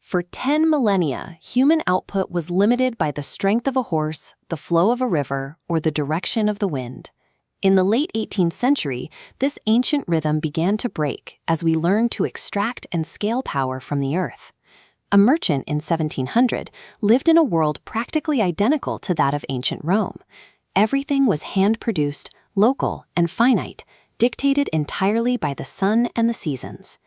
For 10 millennia, human output was limited by the strength of a horse, the flow of a river, or the direction of the wind. In the late 18th century, this ancient rhythm began to break as we learned to extract and scale power from the earth. A merchant in 1700 lived in a world practically identical to that of ancient Rome. Everything was hand-produced, local, and finite, dictated entirely by the sun and the seasons.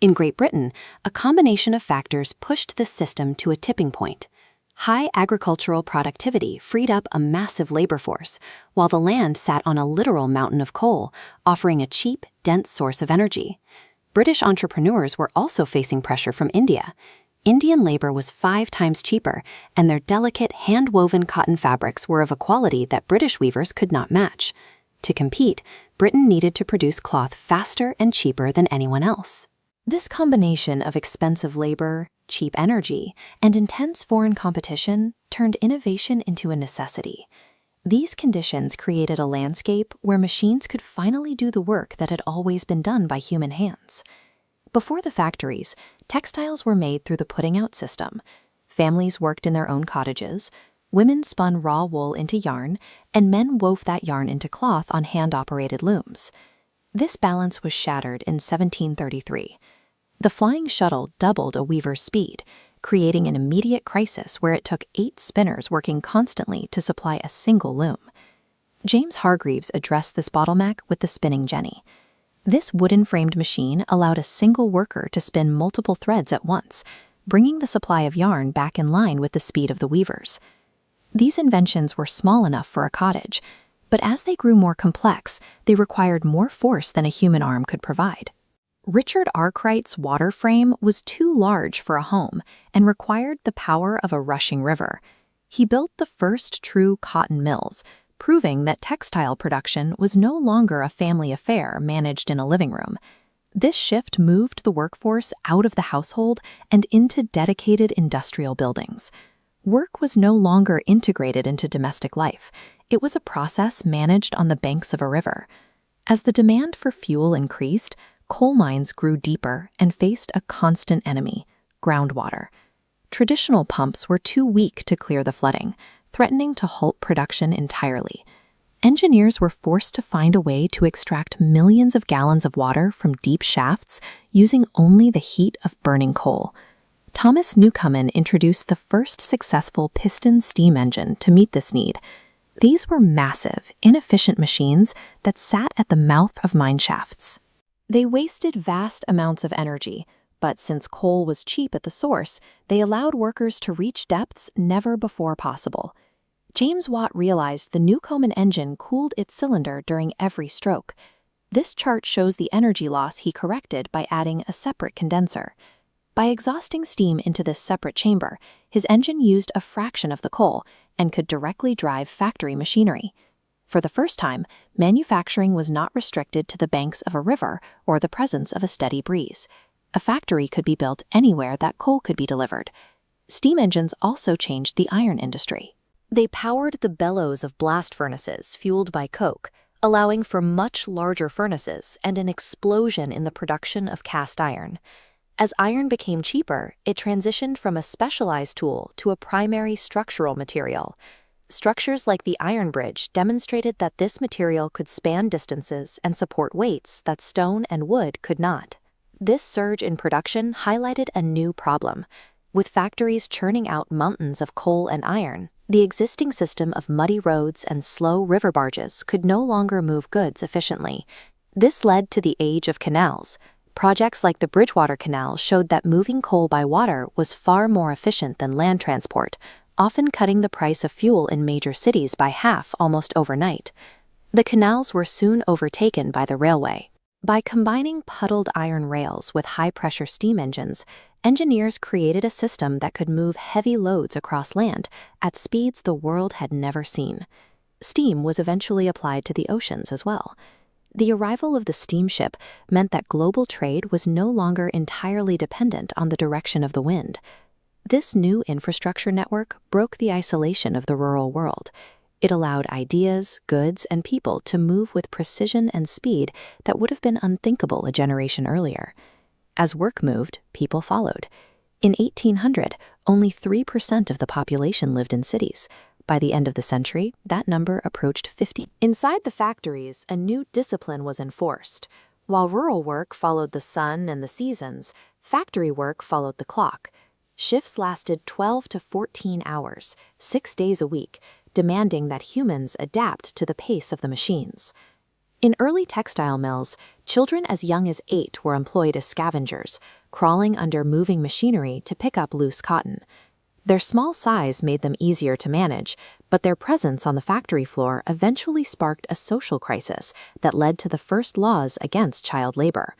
In Great Britain, a combination of factors pushed this system to a tipping point. High agricultural productivity freed up a massive labor force, while the land sat on a literal mountain of coal, offering a cheap, dense source of energy. British entrepreneurs were also facing pressure from India. Indian labor was 5 times cheaper, and their delicate hand-woven cotton fabrics were of a quality that British weavers could not match. To compete, Britain needed to produce cloth faster and cheaper than anyone else. This combination of expensive labor, cheap energy, and intense foreign competition turned innovation into a necessity. These conditions created a landscape where machines could finally do the work that had always been done by human hands. Before the factories, textiles were made through the putting-out system. Families worked in their own cottages, women spun raw wool into yarn, and men wove that yarn into cloth on hand-operated looms. This balance was shattered in 1733. The flying shuttle doubled a weaver's speed, creating an immediate crisis where it took 8 spinners working constantly to supply a single loom. James Hargreaves addressed this bottleneck with the spinning jenny. This wooden-framed machine allowed a single worker to spin multiple threads at once, bringing the supply of yarn back in line with the speed of the weavers. These inventions were small enough for a cottage, but as they grew more complex, they required more force than a human arm could provide. Richard Arkwright's water frame was too large for a home and required the power of a rushing river. He built the first true cotton mills, proving that textile production was no longer a family affair managed in a living room. This shift moved the workforce out of the household and into dedicated industrial buildings. Work was no longer integrated into domestic life. It was a process managed on the banks of a river. As the demand for fuel increased, coal mines grew deeper and faced a constant enemy, groundwater. Traditional pumps were too weak to clear the flooding, threatening to halt production entirely. Engineers were forced to find a way to extract millions of gallons of water from deep shafts using only the heat of burning coal. Thomas Newcomen introduced the first successful piston steam engine to meet this need. These were massive, inefficient machines that sat at the mouth of mine shafts. They wasted vast amounts of energy, but since coal was cheap at the source, they allowed workers to reach depths never before possible. James Watt realized the Newcomen engine cooled its cylinder during every stroke. This chart shows the energy loss he corrected by adding a separate condenser. By exhausting steam into this separate chamber, his engine used a fraction of the coal and could directly drive factory machinery. For the first time, manufacturing was not restricted to the banks of a river or the presence of a steady breeze. A factory could be built anywhere that coal could be delivered. Steam engines also changed the iron industry. They powered the bellows of blast furnaces fueled by coke, allowing for much larger furnaces and an explosion in the production of cast iron. As iron became cheaper, it transitioned from a specialized tool to a primary structural material. Structures like the iron bridge demonstrated that this material could span distances and support weights that stone and wood could not. This surge in production highlighted a new problem. With factories churning out mountains of coal and iron, the existing system of muddy roads and slow river barges could no longer move goods efficiently. This led to the age of canals. Projects like the Bridgewater Canal showed that moving coal by water was far more efficient than land transport, often cutting the price of fuel in major cities by half almost overnight. The canals were soon overtaken by the railway. By combining puddled iron rails with high-pressure steam engines, engineers created a system that could move heavy loads across land at speeds the world had never seen. Steam was eventually applied to the oceans as well. The arrival of the steamship meant that global trade was no longer entirely dependent on the direction of the wind. This new infrastructure network broke the isolation of the rural world. It allowed ideas, goods, and people to move with precision and speed that would have been unthinkable a generation earlier. As work moved, people followed. In 1800, only 3% of the population lived in cities. By the end of the century, that number approached 50. Inside the factories, a new discipline was enforced. While rural work followed the sun and the seasons, factory work followed the clock. Shifts lasted 12 to 14 hours, 6 days a week, demanding that humans adapt to the pace of the machines. In early textile mills, children as young as 8 were employed as scavengers, crawling under moving machinery to pick up loose cotton. Their small size made them easier to manage, but their presence on the factory floor eventually sparked a social crisis that led to the first laws against child labor.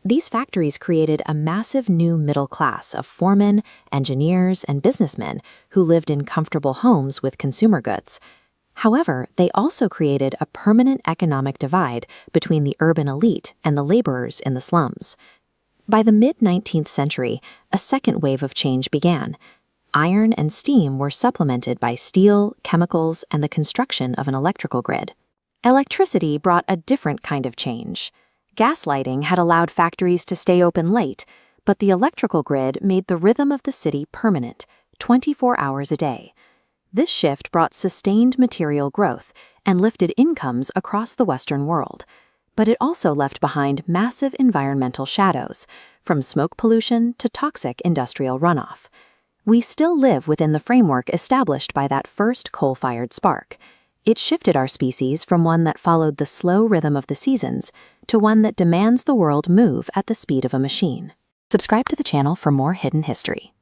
These factories created a massive new middle class of foremen, engineers, and businessmen who lived in comfortable homes with consumer goods. However, they also created a permanent economic divide between the urban elite and the laborers in the slums. By the mid-19th century, a second wave of change began. Iron and steam were supplemented by steel, chemicals, and the construction of an electrical grid. Electricity brought a different kind of change. Gas lighting had allowed factories to stay open late, but the electrical grid made the rhythm of the city permanent, 24 hours a day. This shift brought sustained material growth and lifted incomes across the Western world. But it also left behind massive environmental shadows, from smoke pollution to toxic industrial runoff. We still live within the framework established by that first coal-fired spark. It shifted our species from one that followed the slow rhythm of the seasons to one that demands the world move at the speed of a machine. Subscribe to the channel for more hidden history.